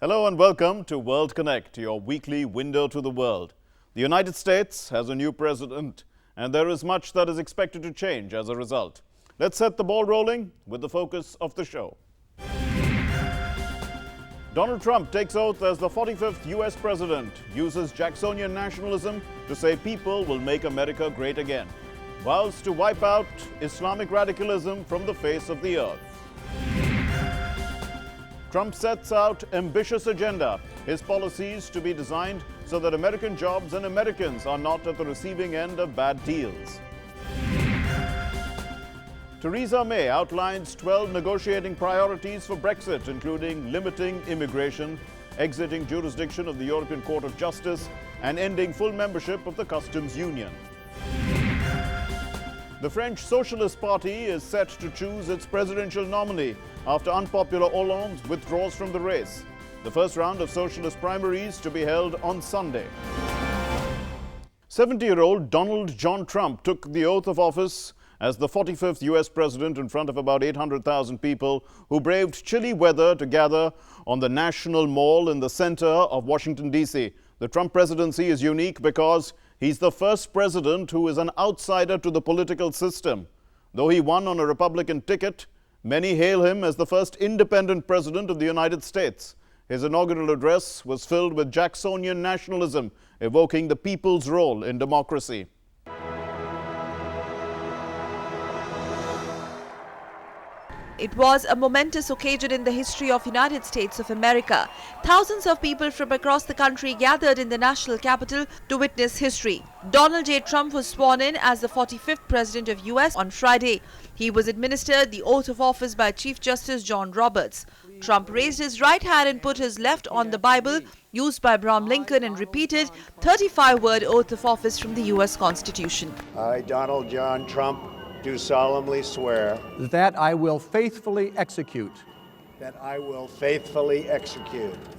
Hello and welcome to World Konnect, your weekly window to the world. The United States has a new president, and there is much that is expected to change as a result. Let's set the ball rolling with the focus of the show. Donald Trump takes oath as the 45th U.S. president, uses Jacksonian nationalism to say people will make America great again, vows to wipe out Islamic radicalism from the face of the earth. Trump sets out ambitious agenda, his policies to be designed so that American jobs and Americans are not at the receiving end of bad deals. Theresa May outlines 12 negotiating priorities for Brexit, including limiting immigration, exiting jurisdiction of the European Court of Justice, and ending full membership of the Customs Union. The French Socialist Party is set to choose its presidential nominee after unpopular Hollande withdraws from the race. The first round of Socialist Primaries to be held on Sunday. 70-year-old Donald John Trump took the oath of office as the 45th U.S. president in front of about 800,000 people who braved chilly weather to gather on the National Mall in the center of Washington, D.C. The Trump presidency is unique because he's the first president who is an outsider to the political system. Though he won on a Republican ticket, many hail him as the first independent president of the United States. His inaugural address was filled with Jacksonian nationalism, evoking the people's role in democracy. It was a momentous occasion in the history of United States of America. Thousands of people from across the country gathered in the national capital to witness history. Donald J. Trump was sworn in as the 45th president of US on Friday. He was administered the oath of office by Chief Justice John Roberts. Trump raised his right hand and put his left on the Bible used by Abraham Lincoln and repeated 35-word oath of office from the US Constitution. I, Donald John Trump, do solemnly swear that I will faithfully execute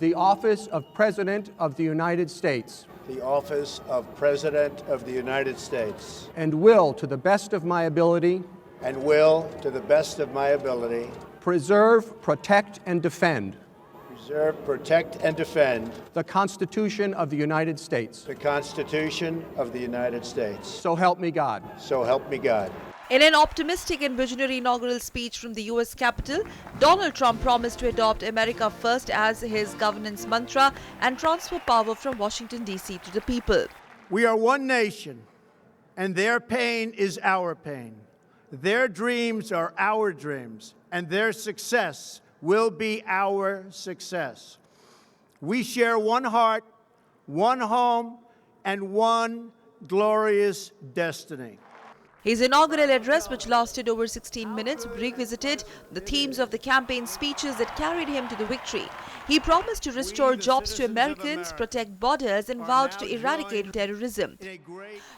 the office of President of the United States the office of President of the United States and will, to the best of my ability, preserve, protect, and defend the Constitution of the United States. So help me God. So help me God. In an optimistic and visionary inaugural speech from the U.S. Capitol, Donald Trump promised to adopt America First as his governance mantra and transfer power from Washington, D.C. to the people. We are one nation, and their pain is our pain. Their dreams are our dreams, and their success will be our success. We share one heart, one home, and one glorious destiny. His inaugural address, which lasted over 16 minutes, revisited the themes of the campaign speeches that carried him to the victory. He promised to restore jobs to Americans, protect borders, and vowed to eradicate terrorism.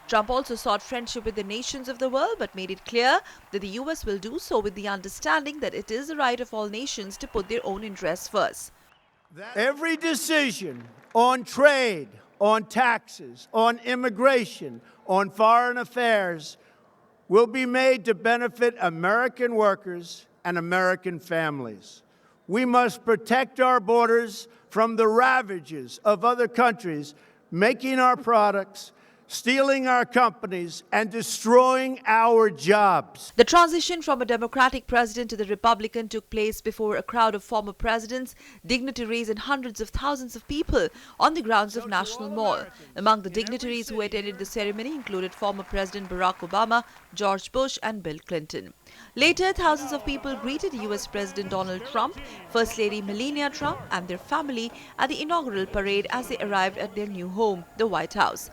Trump also sought friendship with the nations of the world, but made it clear that the U.S. will do so with the understanding that it is the right of all nations to put their own interests first. Every decision on trade, on taxes, on immigration, on foreign affairs will be made to benefit American workers and American families. We must protect our borders from the ravages of other countries, making our products, stealing our companies, and destroying our jobs. The transition from a Democratic president to the Republican took place before a crowd of former presidents, dignitaries, and hundreds of thousands of people on the grounds of National Mall. Among the dignitaries who attended the ceremony included former President Barack Obama, George Bush, and Bill Clinton. Later, thousands of people greeted U.S. President Donald Trump, First Lady Melania Trump, and their family at the inaugural parade as they arrived at their new home, the White House.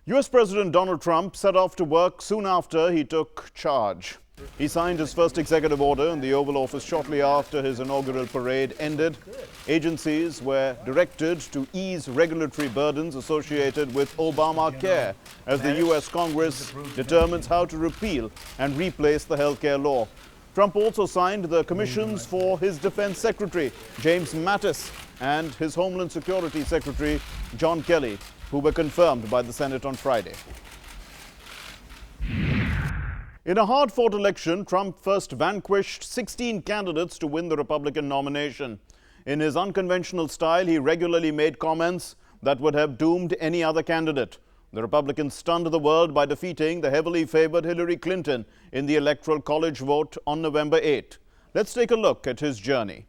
U.S. President Donald Trump set off to work soon after he took charge. He signed his first executive order in the Oval Office shortly after his inaugural parade ended. Agencies were directed to ease regulatory burdens associated with Obamacare as the U.S. Congress determines how to repeal and replace the health care law. Trump also signed the commissions for his Defense Secretary, James Mattis, and his Homeland Security Secretary, John Kelly, who were confirmed by the Senate on Friday. In a hard-fought election, Trump first vanquished 16 candidates to win the Republican nomination. In his unconventional style, he regularly made comments that would have doomed any other candidate. The Republicans stunned the world by defeating the heavily favored Hillary Clinton in the Electoral College vote on November 8. Let's take a look at his journey.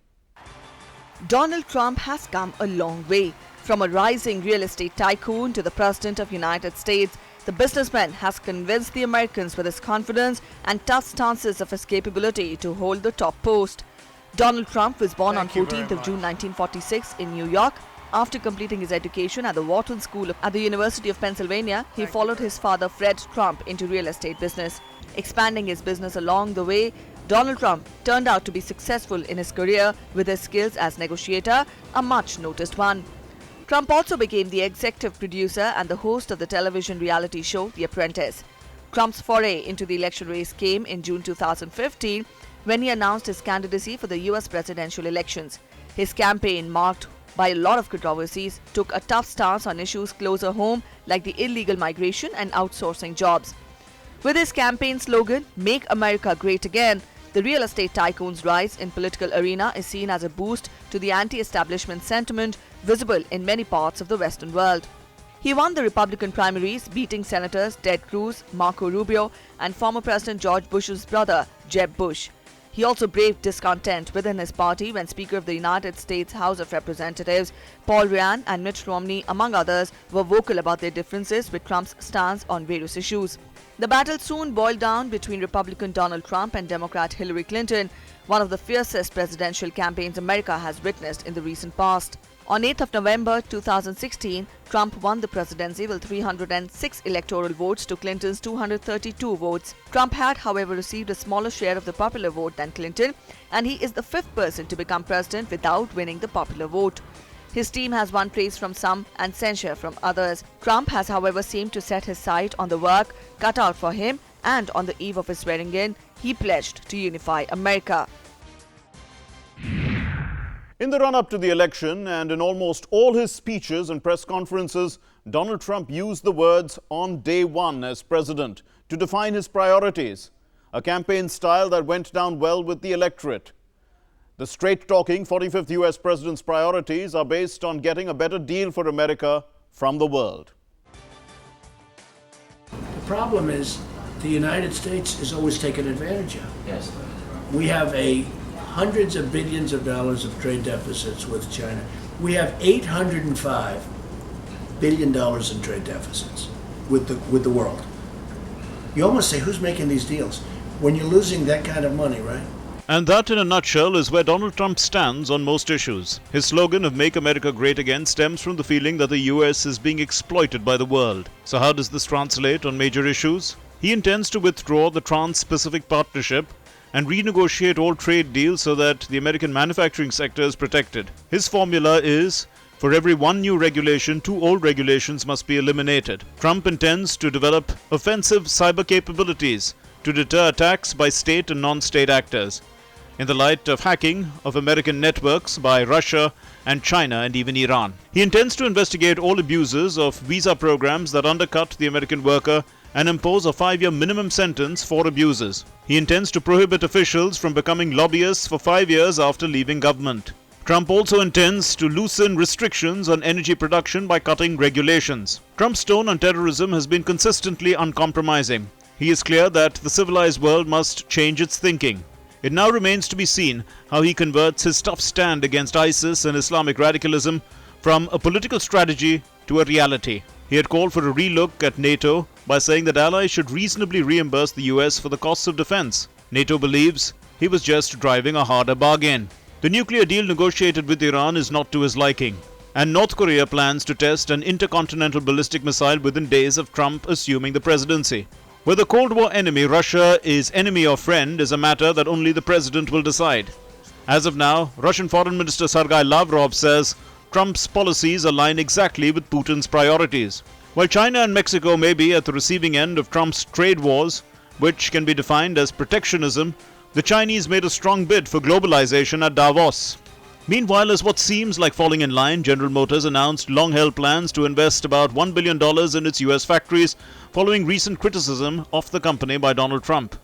Donald Trump has come a long way. From a rising real estate tycoon to the President of the United States, the businessman has convinced the Americans with his confidence and tough stances of his capability to hold the top post. Donald Trump was born on 14th of June 1946 in New York. After completing his education at the Wharton School at the University of Pennsylvania, he followed his father Fred Trump into real estate business. Expanding his business along the way, Donald Trump turned out to be successful in his career with his skills as negotiator, a much noticed one. Trump also became the executive producer and the host of the television reality show The Apprentice. Trump's foray into the election race came in June 2015 when he announced his candidacy for the US presidential elections. His campaign, marked by a lot of controversies, took a tough stance on issues closer home like the illegal migration and outsourcing jobs. With his campaign slogan, "Make America Great Again," the real estate tycoon's rise in political arena is seen as a boost to the anti-establishment sentiment visible in many parts of the Western world. He won the Republican primaries, beating Senators Ted Cruz, Marco Rubio, and former President George Bush's brother, Jeb Bush. He also braved discontent within his party when Speaker of the United States House of Representatives Paul Ryan and Mitt Romney, among others, were vocal about their differences with Trump's stance on various issues. The battle soon boiled down between Republican Donald Trump and Democrat Hillary Clinton, one of the fiercest presidential campaigns America has witnessed in the recent past. On 8th of November 2016, Trump won the presidency with 306 electoral votes to Clinton's 232 votes. Trump had, however, received a smaller share of the popular vote than Clinton, and he is the fifth person to become president without winning the popular vote. His team has won praise from some and censure from others. Trump has, however, seemed to set his sight on the work cut out for him, and on the eve of his swearing in, he pledged to unify America. In the run-up to the election and in almost all his speeches and press conferences, Donald Trump used the words "on day one" as president to define his priorities, a campaign style that went down well with the electorate. The straight-talking 45th U.S. president's priorities are based on getting a better deal for America from the world. The problem is the United States is always taken advantage of. Yes. We have hundreds of billions of dollars of trade deficits with China. We have $805 billion in trade deficits with the world. You almost say, who's making these deals when you're losing that kind of money, right? And that, in a nutshell, is where Donald Trump stands on most issues. His slogan of "Make America Great Again" stems from the feeling that the U.S. is being exploited by the world. So how does this translate on major issues? He intends to withdraw the Trans-Pacific Partnership and renegotiate all trade deals so that the American manufacturing sector is protected. His formula is, for every one new regulation, 2 old regulations must be eliminated. Trump intends to develop offensive cyber capabilities to deter attacks by state and non-state actors, in the light of hacking of American networks by Russia and China and even Iran. He intends to investigate all abuses of visa programs that undercut the American worker and impose a 5-year minimum sentence for abusers. He intends to prohibit officials from becoming lobbyists for 5 years after leaving government. Trump also intends to loosen restrictions on energy production by cutting regulations. Trump's tone on terrorism has been consistently uncompromising. He is clear that the civilized world must change its thinking. It now remains to be seen how he converts his tough stand against ISIS and Islamic radicalism from a political strategy to a reality. He had called for a relook at NATO by saying that allies should reasonably reimburse the US for the costs of defense. NATO believes he was just driving a harder bargain. The nuclear deal negotiated with Iran is not to his liking, and North Korea plans to test an intercontinental ballistic missile within days of Trump assuming the presidency. Whether Cold War enemy Russia is enemy or friend is a matter that only the president will decide. As of now, Russian Foreign Minister Sergei Lavrov says Trump's policies align exactly with Putin's priorities. While China and Mexico may be at the receiving end of Trump's trade wars, which can be defined as protectionism, the Chinese made a strong bid for globalization at Davos. Meanwhile, as what seems like falling in line, General Motors announced long-held plans to invest about $1 billion in its US factories following recent criticism of the company by Donald Trump.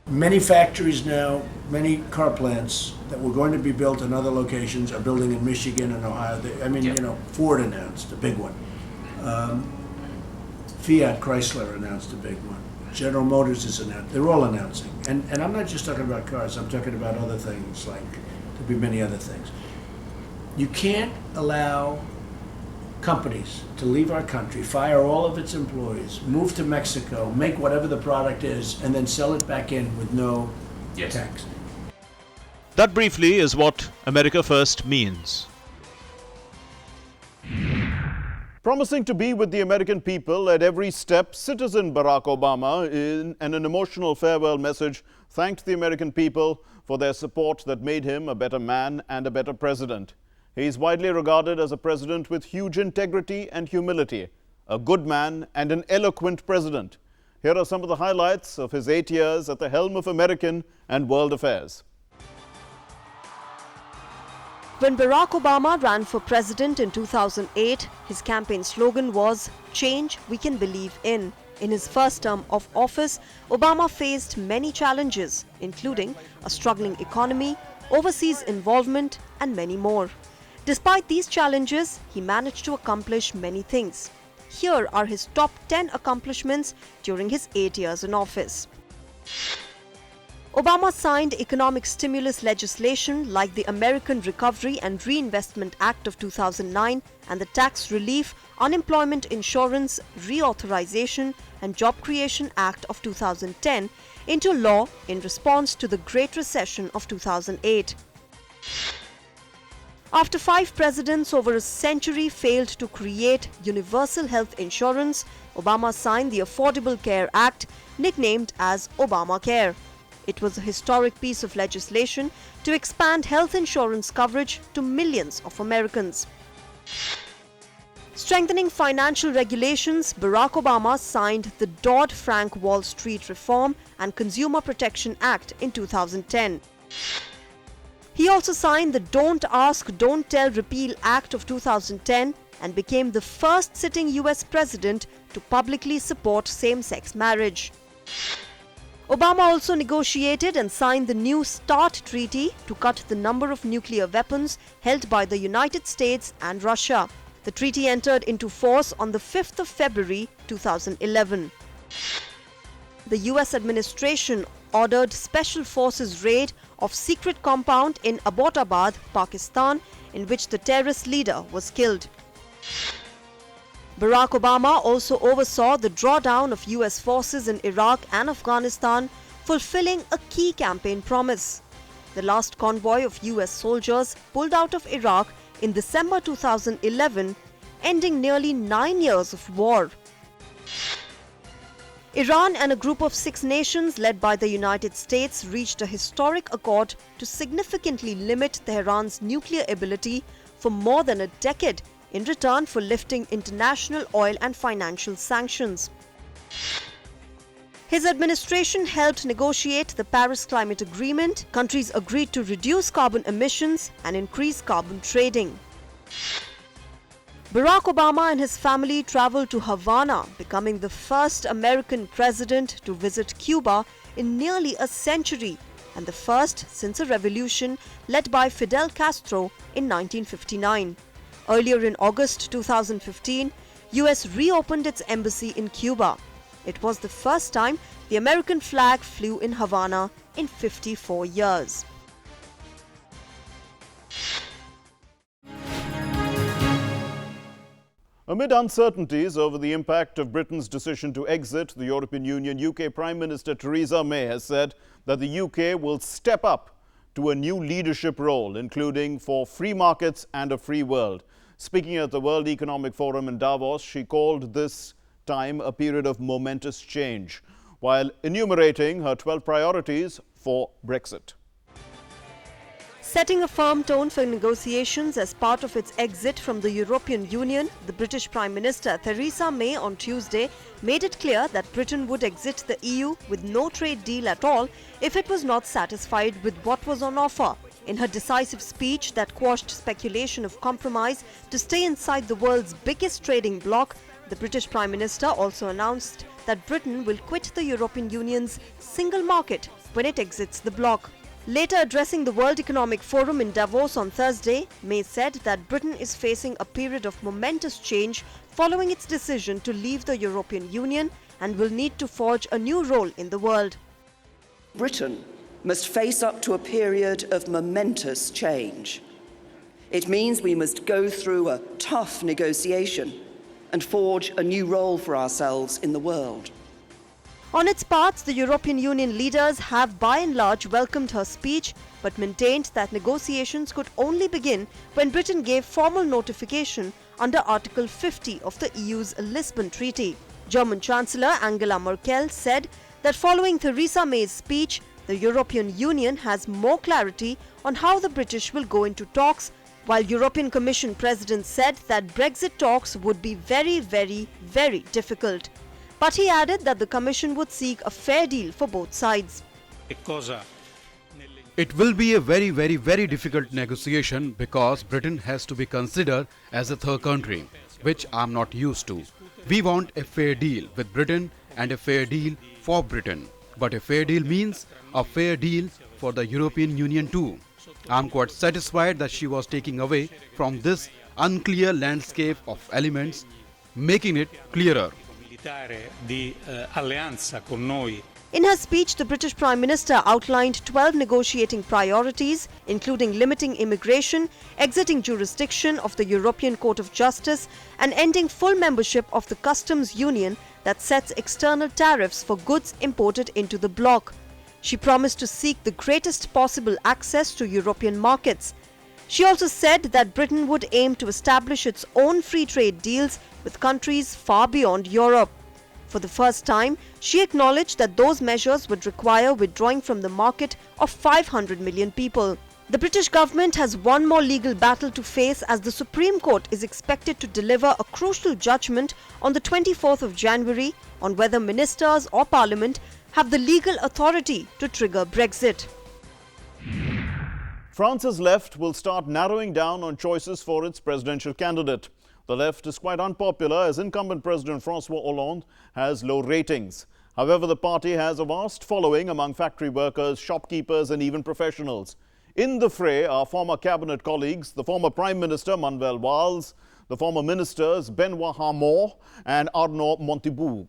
Many factories now, many car plants that were going to be built in other locations are building in Michigan and Ohio. Ford announced a big one. Fiat Chrysler announced a big one. General Motors is announced. They're all announcing. And I'm not just talking about cars. I'm talking about other things, like there'll be many other things. You can't allow companies to leave our country, fire all of its employees, move to Mexico, make whatever the product is, and then sell it back in with no tax. That briefly is what America First means. Promising to be with the American people at every step, citizen Barack Obama, in an emotional farewell message, thanked the American people for their support that made him a better man and a better president. He is widely regarded as a president with huge integrity and humility, a good man and an eloquent president. Here are some of the highlights of his 8 years at the helm of American and world affairs. When Barack Obama ran for president in 2008, his campaign slogan was, "Change we can believe in." In his first term of office, Obama faced many challenges, including a struggling economy, overseas involvement, and many more. Despite these challenges, he managed to accomplish many things. Here are his top 10 accomplishments during his 8 years in office. Obama signed economic stimulus legislation like the American Recovery and Reinvestment Act of 2009 and the Tax Relief, Unemployment Insurance, Reauthorization and Job Creation Act of 2010 into law in response to the Great Recession of 2008. After 5 presidents over a century failed to create universal health insurance, Obama signed the Affordable Care Act, nicknamed as Obamacare. It was a historic piece of legislation to expand health insurance coverage to millions of Americans. Strengthening financial regulations, Barack Obama signed the Dodd-Frank Wall Street Reform and Consumer Protection Act in 2010. He also signed the Don't Ask, Don't Tell Repeal Act of 2010 and became the first sitting US president to publicly support same-sex marriage. Obama also negotiated and signed the New START Treaty to cut the number of nuclear weapons held by the United States and Russia. The treaty entered into force on the 5th of February 2011. The US administration ordered Special Forces raid of secret compound in Abbottabad, Pakistan, in which the terrorist leader was killed. Barack Obama also oversaw the drawdown of US forces in Iraq and Afghanistan, fulfilling a key campaign promise. The last convoy of US soldiers pulled out of Iraq in December 2011, ending nearly 9 years of war. Iran and a group of 6 nations led by the United States reached a historic accord to significantly limit Tehran's nuclear ability for more than a decade in return for lifting international oil and financial sanctions. His administration helped negotiate the Paris Climate Agreement. Countries agreed to reduce carbon emissions and increase carbon trading. Barack Obama and his family traveled to Havana, becoming the first American president to visit Cuba in nearly a century and the first since a revolution led by Fidel Castro in 1959. Earlier in August 2015, US reopened its embassy in Cuba. It was the first time the American flag flew in Havana in 54 years. Amid uncertainties over the impact of Britain's decision to exit the European Union, UK Prime Minister Theresa May has said that the UK will step up to a new leadership role, including for free markets and a free world. Speaking at the World Economic Forum in Davos, she called this time a period of momentous change, while enumerating her 12 priorities for Brexit. Setting a firm tone for negotiations as part of its exit from the European Union, the British Prime Minister Theresa May on Tuesday made it clear that Britain would exit the EU with no trade deal at all if it was not satisfied with what was on offer. In her decisive speech that quashed speculation of compromise to stay inside the world's biggest trading bloc, the British Prime Minister also announced that Britain will quit the European Union's single market when it exits the bloc. Later addressing the World Economic Forum in Davos on Thursday, May said that Britain is facing a period of momentous change following its decision to leave the European Union and will need to forge a new role in the world. Britain must face up to a period of momentous change. It means we must go through a tough negotiation and forge a new role for ourselves in the world. On its part, the European Union leaders have by and large welcomed her speech, but maintained that negotiations could only begin when Britain gave formal notification under Article 50 of the EU's Lisbon Treaty. German Chancellor Angela Merkel said that following Theresa May's speech, the European Union has more clarity on how the British will go into talks, while European Commission President said that Brexit talks would be very difficult. But he added that the Commission would seek a fair deal for both sides. It will be a very difficult negotiation because Britain has to be considered as a third country, which I'm not used to. We want a fair deal with Britain and a fair deal for Britain. But a fair deal means a fair deal for the European Union too. I'm quite satisfied that she was taking away from this unclear landscape of elements, making it clearer. In her speech, the British Prime Minister outlined 12 negotiating priorities, including limiting immigration, exiting jurisdiction of the European Court of Justice, and ending full membership of the customs union that sets external tariffs for goods imported into the bloc. She promised to seek the greatest possible access to European markets. She also said that Britain would aim to establish its own free trade deals with countries far beyond Europe. For the first time, she acknowledged that those measures would require withdrawing from the market of 500 million people. The British government has one more legal battle to face as the Supreme Court is expected to deliver a crucial judgment on the 24th of January on whether ministers or parliament have the legal authority to trigger Brexit. France's left will start narrowing down on choices for its presidential candidate. The left is quite unpopular as incumbent President François Hollande has low ratings. However, the party has a vast following among factory workers, shopkeepers and even professionals. In the fray are former cabinet colleagues, the former Prime Minister Manuel Valls, the former ministers Benoît Hamon and Arnaud Montebourg.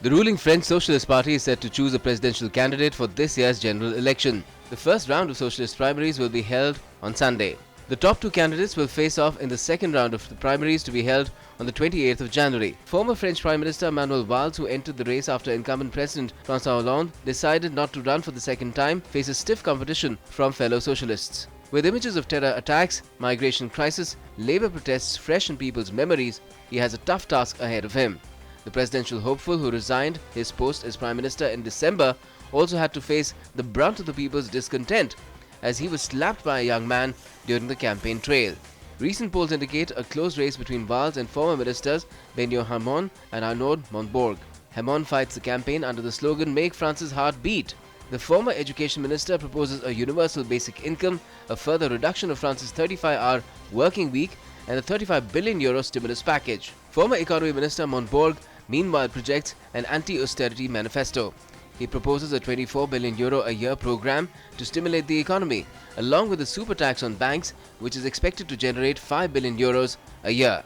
The ruling French Socialist Party is set to choose a presidential candidate for this year's general election. The first round of Socialist Primaries will be held on Sunday. The top two candidates will face off in the second round of the primaries to be held on the 28th of January. Former French Prime Minister Manuel Valls, who entered the race after incumbent President François Hollande decided not to run for the second time, faces stiff competition from fellow socialists. With images of terror attacks, migration crisis, labour protests fresh in people's memories, he has a tough task ahead of him. The presidential hopeful, who resigned his post as Prime Minister in December, also had to face the brunt of the people's discontent as he was slapped by a young man during the campaign trail. Recent polls indicate a close race between Valls and former ministers Benoît Hamon and Arnaud Montebourg. Hamon fights the campaign under the slogan "Make France's Heart Beat." The former education minister proposes a universal basic income, a further reduction of France's 35-hour working week and a €35 billion stimulus package. Former economy minister Montebourg meanwhile projects an anti-austerity manifesto. He proposes a €24 billion a year program to stimulate the economy, along with a super tax on banks, which is expected to generate €5 billion a year.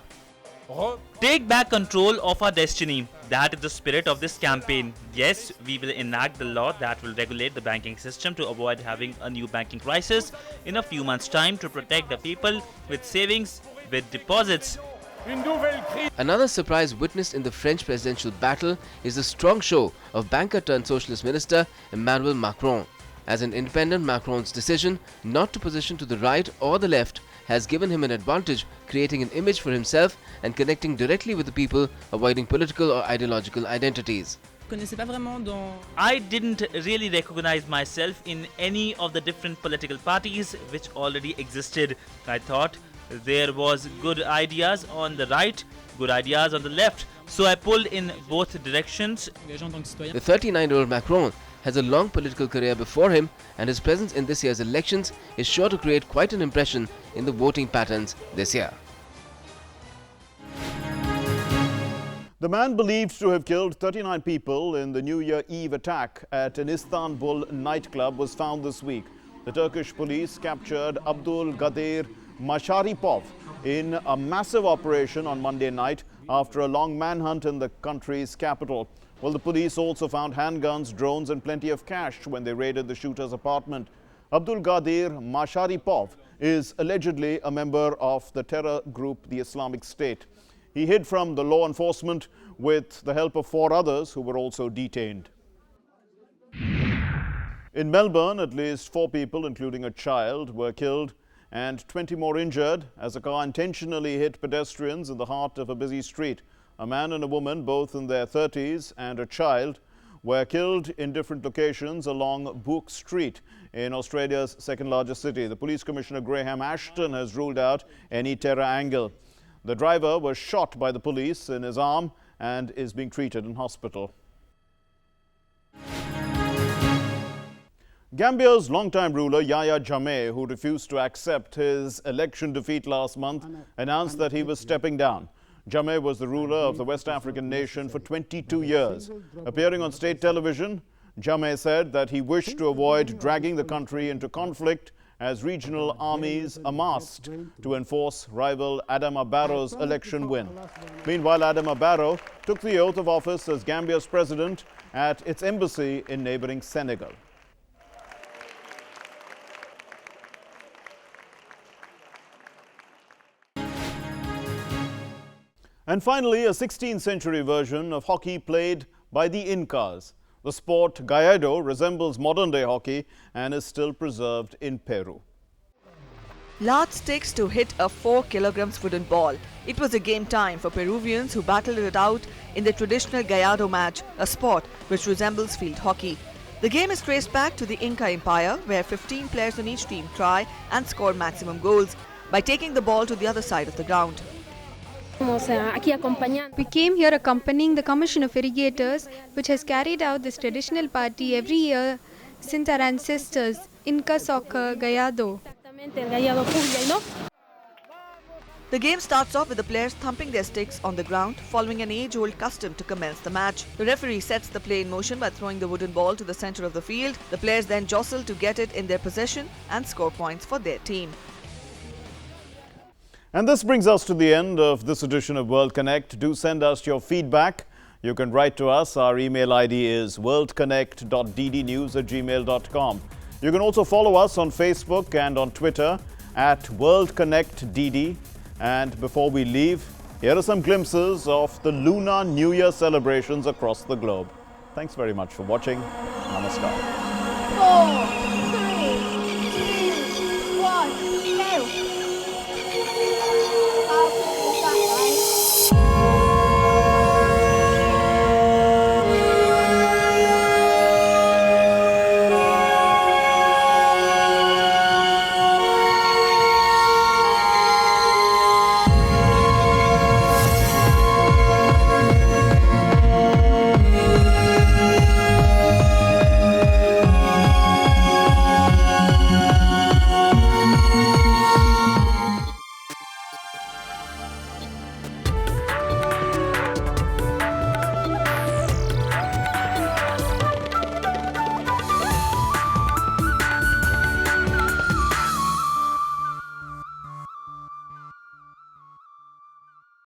Take back control of our destiny. That is the spirit of this campaign. Yes, we will enact the law that will regulate the banking system to avoid having a new banking crisis in a few months' time, to protect the people with savings, with deposits. Another surprise witnessed in the French presidential battle is the strong show of banker-turned-socialist minister Emmanuel Macron. As an independent, Macron's decision not to position to the right or the left has given him an advantage, creating an image for himself and connecting directly with the people, avoiding political or ideological identities. I didn't really recognize myself in any of the different political parties which already existed. I thought there was good ideas on the right, good ideas on the left, so I pulled in both directions. The 39-year-old Macron has a long political career before him, and his presence in this year's elections is sure to create quite an impression in the voting patterns this year. The man believed to have killed 39 people in the New Year Eve attack at an Istanbul nightclub was found this week. The Turkish police captured Abdul Gadir Masharipov in a massive operation on Monday night after a long manhunt in the country's capital. Well, the police also found handguns, drones and plenty of cash when they raided the shooter's apartment. Abdul Gadir Masharipov is allegedly a member of the terror group the Islamic State. He hid from the law enforcement with the help of 4 others who were also detained. In Melbourne, at least 4 people, including a child, were killed and 20 more injured as a car intentionally hit pedestrians in the heart of a busy street. A man and a woman, both in their 30s, and a child were killed in different locations along Book Street in Australia's second largest city. The Police Commissioner Graham Ashton has ruled out any terror angle. The driver was shot by the police in his arm and is being treated in hospital. Gambia's longtime ruler Yahya Jammeh, who refused to accept his election defeat last month, announced that he was stepping down. Jammeh was the ruler of the West African nation for 22 years. Appearing on state television, Jammeh said that he wished to avoid dragging the country into conflict as regional armies amassed to enforce rival Adama Barrow's election win. Meanwhile, Adama Barrow took the oath of office as Gambia's president at its embassy in neighboring Senegal. And finally, a 16th century version of hockey played by the Incas. The sport Gallardo resembles modern-day hockey and is still preserved in Peru. Large sticks to hit a 4 kg wooden ball. It was a game time for Peruvians who battled it out in the traditional Gallardo match, a sport which resembles field hockey. The game is traced back to the Inca Empire, where 15 players on each team try and score maximum goals by taking the ball to the other side of the ground. We came here accompanying the Commission of Irrigators, which has carried out this traditional party every year since our ancestors, Inca soccer Gallardo. The game starts off with the players thumping their sticks on the ground, following an age-old custom to commence the match. The referee sets the play in motion by throwing the wooden ball to the center of the field. The players then jostle to get it in their possession and score points for their team. And this brings us to the end of this edition of World Konnect. Do send us your feedback. You can write to us. Our email ID is worldkonnect.ddnews@gmail.com. You can also follow us on Facebook and on Twitter at WorldKonnectDD. And before we leave, here are some glimpses of the Lunar New Year celebrations across the globe. Thanks very much for watching. Namaskar. 4, 3, 2, 1, go!